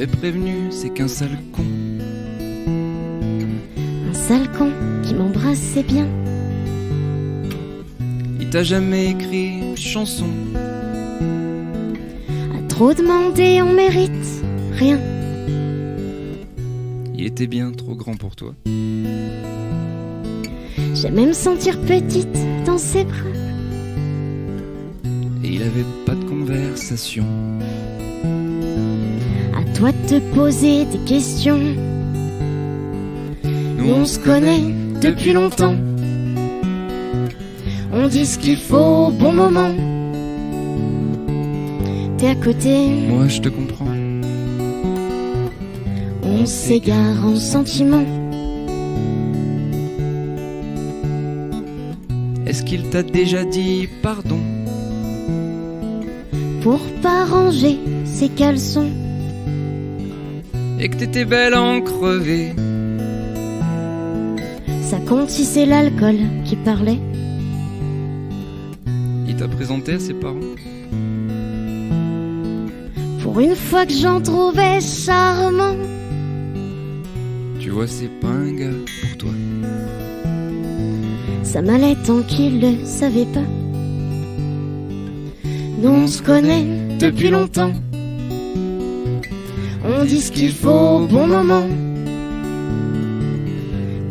t'avais prévenu, c'est qu'un sale con. Un sale con qui m'embrassait bien. Il t'a jamais écrit une chanson. À trop demander, on mérite rien. Il était bien trop grand pour toi. J'aimais me sentir petite dans ses bras. Et il avait pas de conversation. À toi de te poser des questions. Nous On se connaît depuis longtemps. On dit ce qu'il faut au bon moment. T'es à côté, Moi je te comprends. on s'égare en sentiments. Est-ce qu'il t'a déjà dit pardon? Pour pas ranger ses caleçons. Et que t'étais belle à en crever? Ça compte si c'est l'alcool qui parlait. Il t'a présenté à ses parents? Pour une fois que j'en trouvais charmant. Tu vois, c'est pas un gars pour toi. Ça m'allait tant qu'il le savait pas. Nous on se connaît depuis longtemps. On dit ce qu'il faut au bon moment.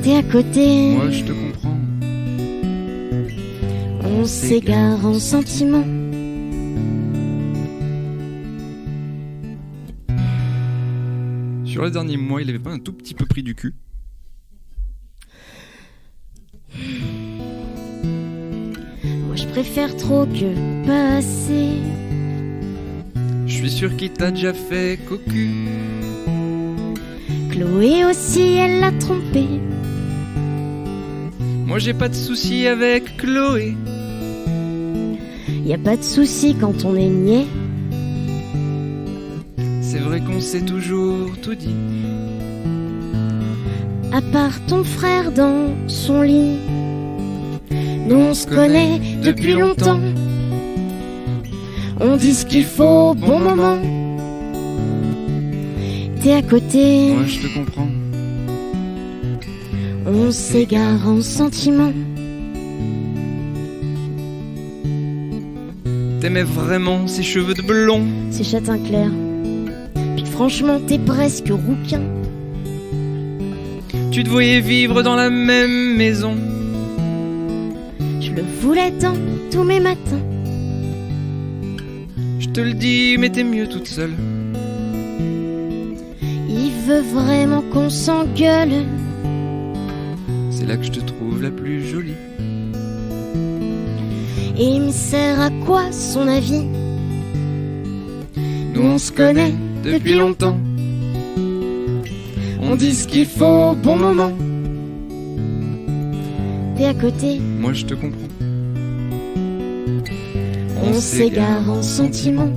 T'es à côté, Moi je te comprends. on s'égare en sentiments. Sur les derniers mois, il avait pas un tout petit peu pris du cul? Moi je préfère trop que pas assez. Je suis sûr qu'il t'a déjà fait cocu. Chloé aussi, elle l'a trompé. Moi j'ai pas de soucis avec Chloé. Y a pas de souci quand on est niais. C'est vrai qu'on s'est toujours tout dit. À part ton frère dans son lit. Nous on se connaît depuis longtemps. On dit ce qu'il faut au bon moment. T'es à côté, Moi je te comprends. on s'égare en sentiments. T'aimais vraiment ses cheveux de blond. C'est châtain clair. Puis franchement t'es presque rouquin. Tu te voyais vivre dans la même maison. Je le voulais tant tous mes matins. Je te le dis, mais t'es mieux toute seule. Il veut vraiment qu'on s'engueule. C'est là que je te trouve la plus jolie. Et il me sert à quoi son avis? Nous on se connaît depuis longtemps. On dit ce qu'il faut au bon moment. T'es à côté, Moi je te comprends. on s'égare en sentiments.